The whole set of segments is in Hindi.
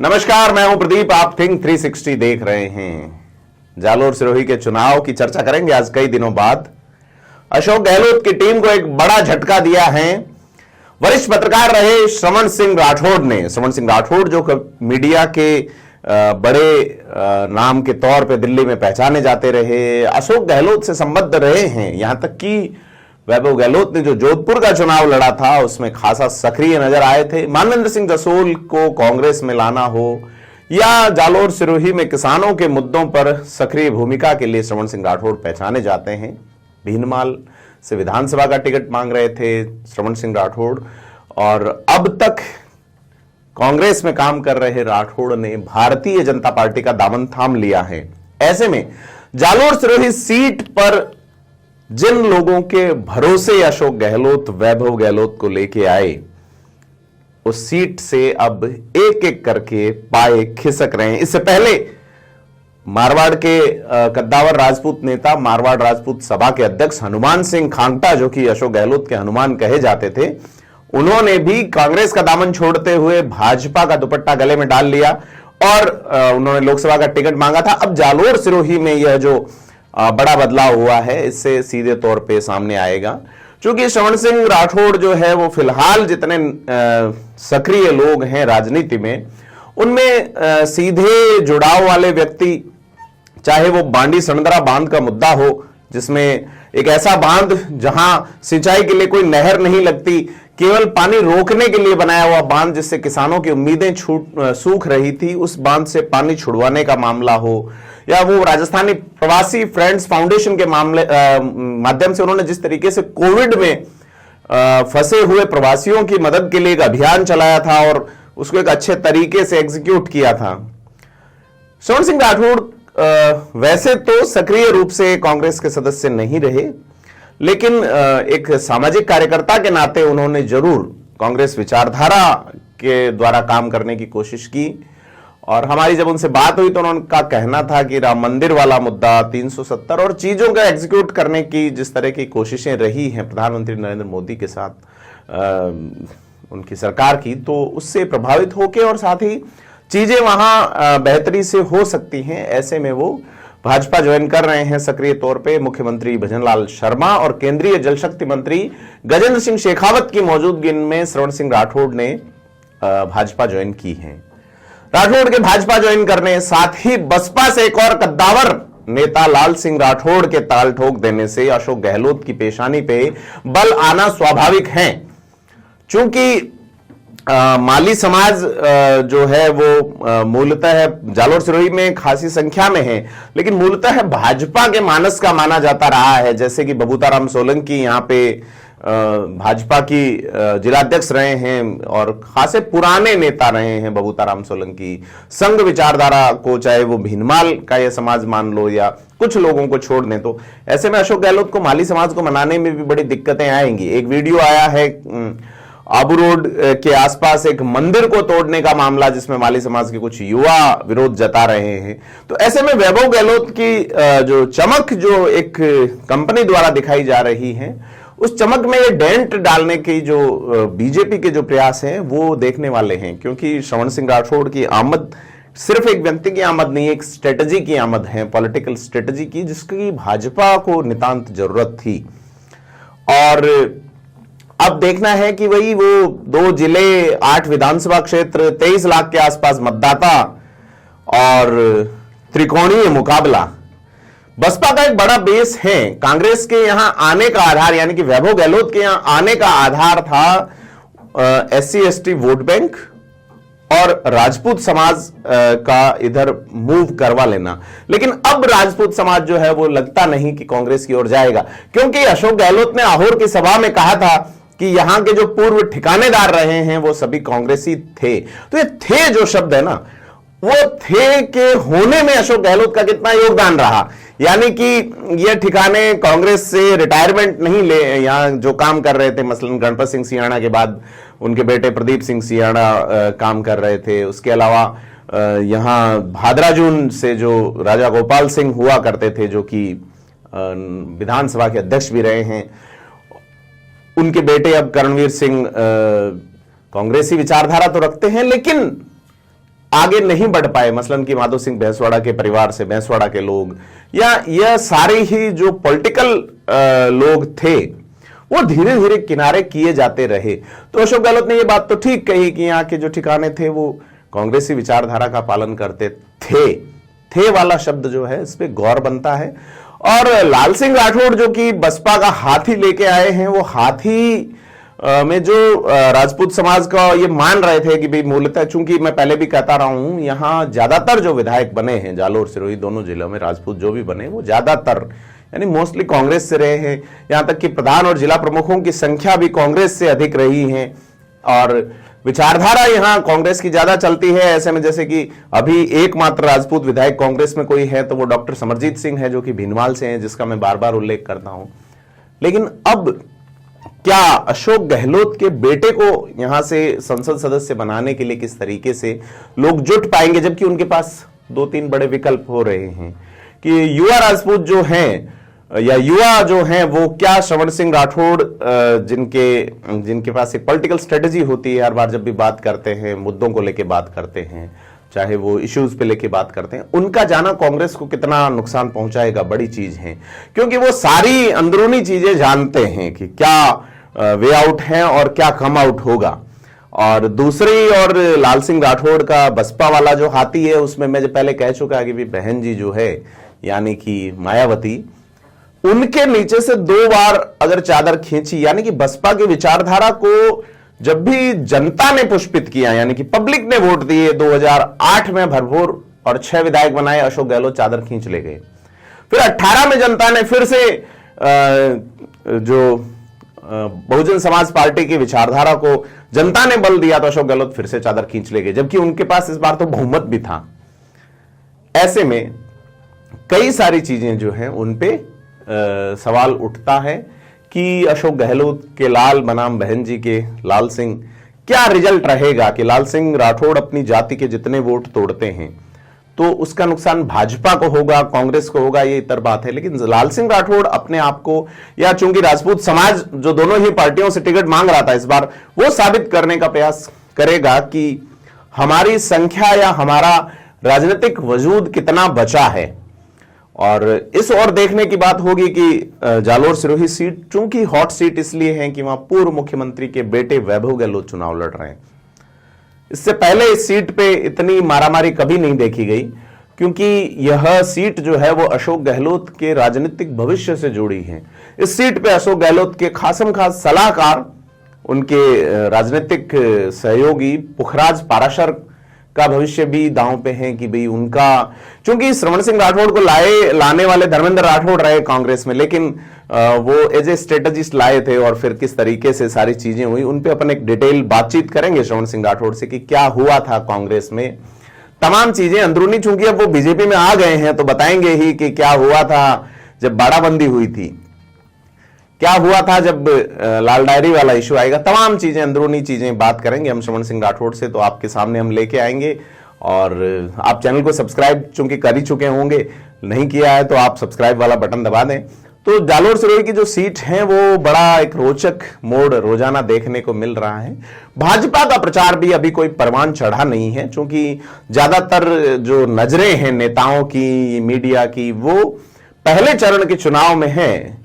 नमस्कार, मैं हूं प्रदीप। आप थिंक 360 देख रहे हैं। जालोर सिरोही के चुनाव की चर्चा करेंगे आज कई दिनों बाद। अशोक गहलोत की टीम को एक बड़ा झटका दिया है। वरिष्ठ पत्रकार रहे श्रवण सिंह राठौड़ जो मीडिया के बड़े नाम के तौर पे दिल्ली में पहचाने जाते रहे, अशोक गहलोत से संबद्ध रहे हैं। यहां तक कि वैभव गहलोत ने जो जोधपुर का चुनाव लड़ा था उसमें खासा सक्रिय नजर आए थे। मानवेंद्र सिंह जसोल को कांग्रेस में लाना हो या जालोर सिरोही में किसानों के मुद्दों पर सक्रिय भूमिका के लिए श्रवण सिंह राठौड़ पहचाने जाते हैं। भीनमाल से विधानसभा का टिकट मांग रहे थे श्रवण सिंह राठौड़ और अब तक कांग्रेस में काम कर रहे राठौड़ ने भारतीय जनता पार्टी का दामन थाम लिया है। ऐसे में जालोर सिरोही सीट पर जिन लोगों के भरोसे अशोक गहलोत वैभव गहलोत को लेके आए, उस सीट से अब एक एक करके पाए खिसक रहे हैं। इससे पहले मारवाड़ के कद्दावर राजपूत नेता, मारवाड़ राजपूत सभा के अध्यक्ष हनुमान सिंह खांगटा, जो कि अशोक गहलोत के हनुमान कहे जाते थे, उन्होंने भी कांग्रेस का दामन छोड़ते हुए भाजपा का दुपट्टा गले में डाल लिया और उन्होंने लोकसभा का टिकट मांगा था। अब जालोर सिरोही में यह जो बड़ा बदलाव हुआ है, इससे सीधे तौर पे सामने आएगा। क्योंकि श्रवण सिंह राठौड़ जो है वो फिलहाल जितने सक्रिय लोग हैं राजनीति में, उनमें सीधे जुड़ाव वाले व्यक्ति, चाहे वो बांडी सणदरा बांध का मुद्दा हो, जिसमें एक ऐसा बांध जहां सिंचाई के लिए कोई नहर नहीं लगती, केवल पानी रोकने के लिए बनाया हुआ बांध, जिससे किसानों की उम्मीदें सूख रही थी, उस बांध से पानी छुड़वाने का मामला हो, या वो राजस्थानी प्रवासी फ्रेंड्स फाउंडेशन के माध्यम से उन्होंने जिस तरीके से कोविड में फंसे हुए प्रवासियों की मदद के लिए एक अभियान चलाया था और उसको एक अच्छे तरीके से एग्जीक्यूट किया था। श्रवण सिंह राठौड़ वैसे तो सक्रिय रूप से कांग्रेस के सदस्य नहीं रहे, लेकिन एक सामाजिक कार्यकर्ता के नाते उन्होंने जरूर कांग्रेस विचारधारा के द्वारा काम करने की कोशिश की। और हमारी जब उनसे बात हुई तो उनका कहना था कि राम मंदिर वाला मुद्दा, 370 और चीजों का एग्जीक्यूट करने की जिस तरह की कोशिशें रही हैं प्रधानमंत्री नरेंद्र मोदी के साथ उनकी सरकार की, तो उससे प्रभावित होकर और साथ ही चीजें वहां बेहतरी से हो सकती हैं। ऐसे में वो भाजपा ज्वाइन कर रहे हैं सक्रिय तौर पे। मुख्यमंत्री भजनलाल शर्मा और केंद्रीय जल शक्ति मंत्री गजेंद्र सिंह शेखावत की मौजूदगी में श्रवण सिंह राठौड़ ने भाजपा ज्वाइन की है। राठौड़ के भाजपा ज्वाइन करने, साथ ही बसपा से एक और कद्दावर नेता लाल सिंह राठौड़ के ताल ठोक देने से अशोक गहलोत की पेशानी पे बल आना स्वाभाविक है। चूंकि माली समाज जो है वो मूलतः जालोर सिरोही में खासी संख्या में है, लेकिन मूलतः भाजपा के मानस का माना जाता रहा है। जैसे कि बबूताराम सोलंकी यहाँ पे भाजपा की जिलाध्यक्ष रहे हैं और खासे पुराने नेता रहे हैं बबूताराम सोलंकी। संघ विचारधारा को चाहे वो भीनमाल का यह समाज मान लो या कुछ लोगों को छोड़ दें, तो ऐसे में अशोक गहलोत को माली समाज को मनाने में भी बड़ी दिक्कतें आएंगी। एक वीडियो आया है आबू रोड के आसपास एक मंदिर को तोड़ने का मामला, जिसमें माली समाज के कुछ युवा विरोध जता रहे हैं। तो ऐसे में वैभव गहलोत की जो चमक जो एक कंपनी द्वारा दिखाई जा रही है, उस चमक में ये डेंट डालने की जो बीजेपी के जो प्रयास हैं वो देखने वाले हैं। क्योंकि श्रवण सिंह राठौड़ की आमद सिर्फ एक व्यक्ति की आमद नहीं, एक स्ट्रेटजी की आमद है, पॉलिटिकल स्ट्रेटजी की, जिसकी भाजपा को नितांत जरूरत थी। और अब देखना है कि वही वो 2 जिले, 8 विधानसभा क्षेत्र, 23 लाख के आसपास मतदाता और त्रिकोणीय मुकाबला। बसपा का एक बड़ा बेस है। कांग्रेस के यहां आने का आधार, यानी कि वैभव गहलोत के यहां आने का आधार था SC ST वोट बैंक और राजपूत समाज का इधर मूव करवा लेना। लेकिन अब राजपूत समाज जो है वो लगता नहीं कि कांग्रेस की ओर जाएगा, क्योंकि अशोक गहलोत ने आहोर की सभा में कहा था कि यहां के जो पूर्व ठिकानेदार रहे हैं वो सभी कांग्रेसी थे। तो ये थे जो शब्द है ना, वो थे के होने में अशोक गहलोत का कितना योगदान रहा। यानी कि ये ठिकाने कांग्रेस से रिटायरमेंट नहीं ले, यहां जो काम कर रहे थे, मसलन गणपत सिंह सियाणा के बाद उनके बेटे प्रदीप सिंह सियाणा काम कर रहे थे। उसके अलावा यहां भादराजून से जो राजा गोपाल सिंह हुआ करते थे, जो कि विधानसभा के अध्यक्ष भी रहे हैं, उनके बेटे अब करणवीर सिंह कांग्रेसी विचारधारा तो रखते हैं, लेकिन आगे नहीं बढ़ पाए, मसलन कि माधो सिंह भैंसवाड़ा के परिवार से, भैंसवाड़ा के लोग, या यह सारे ही जो पॉलिटिकल लोग थे वो धीरे धीरे किनारे किए जाते रहे। तो अशोक गहलोत ने यह बात तो ठीक कही कि यहाँ के जो ठिकाने थे वो कांग्रेसी विचारधारा का पालन करते थे वाला शब्द जो है इस पे गौर बनता है। और लाल सिंह राठौड़ जो कि बसपा का हाथी लेके आए हैं, वो हाथी में जो राजपूत समाज का ये मान रहे थे कि भाई मूलतः, चूंकि मैं पहले भी कहता रहा हूं, यहां ज्यादातर जो विधायक बने हैं जालोर सिरोही दोनों जिलों में, राजपूत जो भी बने वो ज्यादातर यानी मोस्टली कांग्रेस से रहे हैं। यहां तक कि प्रधान और जिला प्रमुखों की संख्या भी कांग्रेस से अधिक रही है और विचारधारा यहां कांग्रेस की ज्यादा चलती है। ऐसे में जैसे कि अभी एकमात्र राजपूत विधायक कांग्रेस में कोई है तो वो डॉक्टर समरजीत सिंह है जो कि भीनमाल से हैं, जिसका मैं बार बार उल्लेख करता हूं। लेकिन अब क्या अशोक गहलोत के बेटे को यहां से संसद सदस्य बनाने के लिए किस तरीके से लोग जुट पाएंगे, जबकि उनके पास 2-3 बड़े विकल्प हो रहे हैं कि युवा राजपूत जो हैं या युवा जो हैं वो क्या श्रवण सिंह राठौड़ जिनके पास एक पॉलिटिकल स्ट्रेटेजी होती है, हर बार जब भी बात करते हैं मुद्दों को लेके बात करते हैं, चाहे वो इश्यूज पे लेके बात करते हैं, उनका जाना कांग्रेस को कितना नुकसान पहुंचाएगा बड़ी चीज है, क्योंकि वो सारी अंदरूनी चीजें जानते हैं कि क्या वे आउट है और क्या कम आउट होगा। और दूसरी और लाल सिंह राठौड़ का बसपा वाला जो हाथी है उसमें मैं पहले कह चुका कि भी बहन जी जो है यानी कि मायावती, उनके नीचे से 2 बार अगर चादर खींची, यानी कि बसपा की विचारधारा को जब भी जनता ने पुष्पित किया, यानी कि पब्लिक ने वोट दिए 2008 में भरपूर और 6 विधायक बनाए, अशोक गहलोत चादर खींच ले गए। फिर 18 में जनता ने फिर से जो बहुजन समाज पार्टी की विचारधारा को जनता ने बल दिया तो अशोक गहलोत फिर से चादर खींच ले गए, जबकि उनके पास इस बार तो बहुमत भी था। ऐसे में कई सारी चीजें जो हैं उन पे सवाल उठता है कि अशोक गहलोत के लाल बनाम बहन जी के लाल सिंह क्या रिजल्ट रहेगा, कि लाल सिंह राठौड़ अपनी जाति के जितने वोट तोड़ते हैं तो उसका नुकसान भाजपा को होगा, कांग्रेस को होगा, ये इतर बात है। लेकिन लाल सिंह राठौड़ अपने आप को, या चूंकि राजपूत समाज जो दोनों ही पार्टियों से टिकट मांग रहा था इस बार, वो साबित करने का प्रयास करेगा कि हमारी संख्या या हमारा राजनीतिक वजूद कितना बचा है। और इस और देखने की बात होगी कि जालोर सिरोही सीट चूंकि हॉट सीट इसलिए है कि वहां पूर्व मुख्यमंत्री के बेटे वैभव गहलोत चुनाव लड़ रहे हैं। इससे पहले इस सीट पे इतनी मारामारी कभी नहीं देखी गई, क्योंकि यह सीट जो है वो अशोक गहलोत के राजनीतिक भविष्य से जुड़ी है। इस सीट पे अशोक गहलोत के खासम खास सलाहकार, उनके राजनीतिक सहयोगी पुखराज पाराशर का भविष्य भी दांव पे है कि भाई उनका, चूंकि श्रवण सिंह राठौड़ को लाने वाले धर्मेंद्र राठौड़ रहे कांग्रेस में, लेकिन वो एज ए स्ट्रेटेजिस्ट लाए थे और फिर किस तरीके से सारी चीजें हुई उन पे अपन एक डिटेल बातचीत करेंगे श्रवण सिंह राठौड़ से कि क्या हुआ था कांग्रेस में, तमाम चीजें अंदरूनी, चूंकि अब वो बीजेपी में आ गए हैं तो बताएंगे ही कि क्या हुआ था जब बाड़ाबंदी हुई थी, क्या हुआ था जब लाल डायरी वाला इशू आएगा, तमाम चीजें अंदरूनी चीजें बात करेंगे हम श्रवण सिंह राठौड़ से, तो आपके सामने हम लेके आएंगे। और आप चैनल को सब्सक्राइब चूंकि कर ही चुके होंगे, नहीं किया है तो आप सब्सक्राइब वाला बटन दबा दें। तो जालोर सिरोही की जो सीट है वो बड़ा एक रोचक मोड़ रोजाना देखने को मिल रहा है। भाजपा का प्रचार भी अभी कोई परवान चढ़ा नहीं है, क्योंकि ज्यादातर जो नजरें हैं नेताओं की, मीडिया की, वो पहले चरण के चुनाव में है।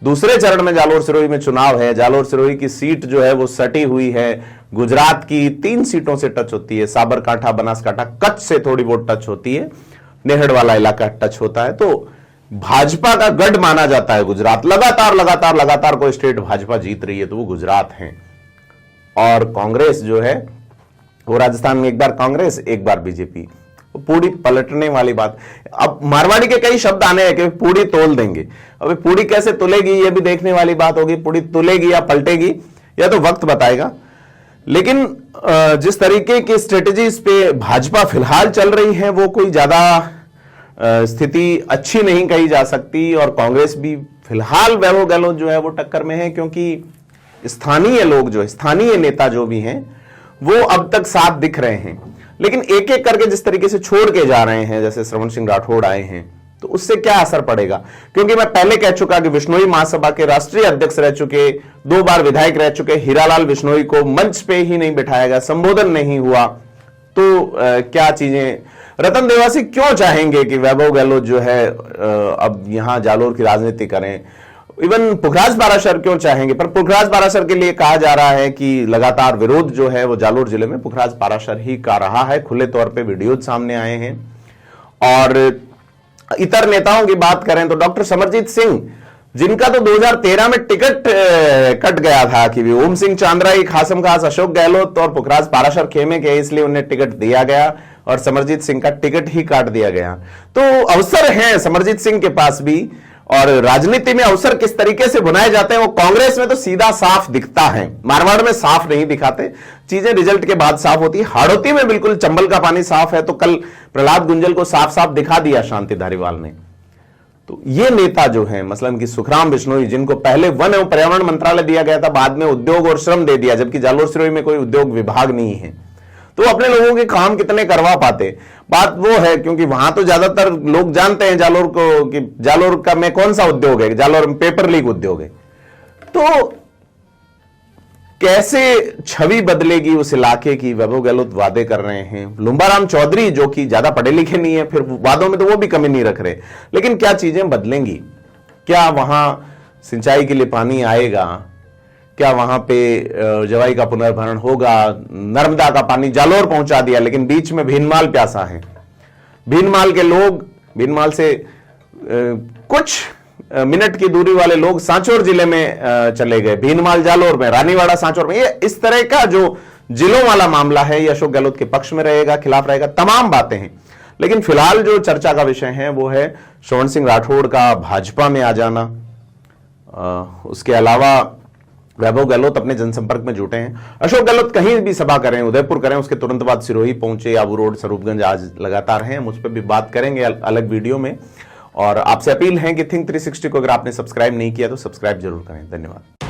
दूसरे चरण में जालोर सिरोही में चुनाव है। जालोर सिरोही की सीट जो है वो सटी हुई है, गुजरात की 3 सीटों से टच होती है, साबरकांठा, बनासकांठा, कच्छ से थोड़ी बहुत टच होती है, नेहड़ वाला इलाका टच होता है। तो भाजपा का गढ़ माना जाता है गुजरात, लगातार कोई स्टेट भाजपा जीत रही है तो वो गुजरात है। और कांग्रेस जो है वो राजस्थान में एक बार कांग्रेस, एक बार बीजेपी, पूरी पलटने वाली बात। अब मारवाड़ी के कई शब्द आने हैं कि पूरी तोल देंगे, अब पूरी कैसे तुलेगी ये भी देखने वाली बात होगी, पूरी तुलेगी या पलटेगी या तो वक्त बताएगा। लेकिन जिस तरीके की स्ट्रेटेजीज पे भाजपा फिलहाल चल रही है वो कोई ज्यादा स्थिति अच्छी नहीं कही जा सकती। और कांग्रेस भी फिलहाल वैभव गहलोत जो है वो टक्कर में है, क्योंकि स्थानीय लोग जो, स्थानीय नेता जो भी हैं वो अब तक साथ दिख रहे हैं, लेकिन एक एक करके जिस तरीके से छोड़ के जा रहे हैं, जैसे श्रवण सिंह राठौड़ आए हैं, तो उससे क्या असर पड़ेगा। क्योंकि मैं पहले कह चुका कि विश्नोई महासभा के राष्ट्रीय अध्यक्ष रह चुके, 2 बार विधायक रह चुके हीरालाल विश्नोई को मंच पे ही नहीं बिठाया गया, संबोधन नहीं हुआ, तो क्या चीजें, रतन देवासी क्यों चाहेंगे कि वैभव गहलोत जो है अब यहां जालोर की राजनीति करें? इवन पुखराज पाराशर क्यों चाहेंगे? पर पुखराज पाराशर के लिए कहा जा रहा है कि लगातार विरोध जो है वो जालोर जिले में पुखराज पाराशर ही कर रहा है। खुले तौर पे वीडियोज सामने आए हैं। और इतर नेताओं की बात करें तो डॉक्टर समरजीत सिंह, जिनका तो 2013 में टिकट कट गया था कि ओम सिंह चांद्राई, खासम खास अशोक गहलोत और पुखराज पाराशर खेमे के, इसलिए उन्हें टिकट दिया गया और समरजीत सिंह का टिकट ही काट दिया गया। तो अवसर हैं समरजीत सिंह के पास भी, और राजनीति में अवसर किस तरीके से बुनाए जाते हैं वो कांग्रेस में तो सीधा साफ दिखता है, मारवाड़ में साफ नहीं दिखाते। चीजें रिजल्ट के बाद साफ होती है। हाड़ौती में बिल्कुल चंबल का पानी साफ है, तो कल प्रहलाद गुंजल को साफ साफ दिखा दिया शांति धारीवाल ने। तो ये नेता जो है, मसलन कि सुखराम बिश्नोई, जिनको पहले वन एवं पर्यावरण मंत्रालय दिया गया था, बाद में उद्योग और श्रम दे दिया, जबकि जालोर सिरोही में कोई उद्योग विभाग नहीं है, तो अपने लोगों के काम कितने करवा पाते? बात वो है, क्योंकि वहां तो ज्यादातर लोग जानते हैं जालोर को कि जालोर का में कौन सा उद्योग है, जालोर में पेपर लीक उद्योग है। तो कैसे छवि बदलेगी उस इलाके की? वैभव गहलोत वादे कर रहे हैं। लुम्बाराम चौधरी जो कि ज्यादा पढ़े लिखे नहीं है, फिर वादों में तो वो भी कमी नहीं रख रहे, लेकिन क्या चीजें बदलेंगी? क्या वहां सिंचाई के लिए पानी आएगा? क्या वहां पे जवाई का पुनर्भरण होगा? नर्मदा का पानी जालोर पहुंचा दिया, लेकिन बीच में भीनमाल प्यासा है। भीनमाल के लोग, भीनमाल से कुछ मिनट की दूरी वाले लोग सांचौर जिले में चले गए, भीनमाल जालोर में, रानीवाड़ा सांचौर में। ये इस तरह का जो जिलों वाला मामला है, ये अशोक गहलोत के पक्ष में रहेगा, खिलाफ रहेगा, तमाम बातें हैं। लेकिन फिलहाल जो चर्चा का विषय है वो है श्रवण सिंह राठौड़ का भाजपा में आ जाना। उसके अलावा वैभव गहलोत अपने जनसंपर्क में जुटे हैं। अशोक गहलोत कहीं भी सभा करें, उदयपुर करें, उसके तुरंत बाद सिरोही पहुंचे, आबू रोड, स्वरूपगंज आज लगातार हैं। मुझ पर भी बात करेंगे अलग वीडियो में। और आपसे अपील है कि थिंक 360 को अगर आपने सब्सक्राइब नहीं किया तो सब्सक्राइब जरूर करें। धन्यवाद।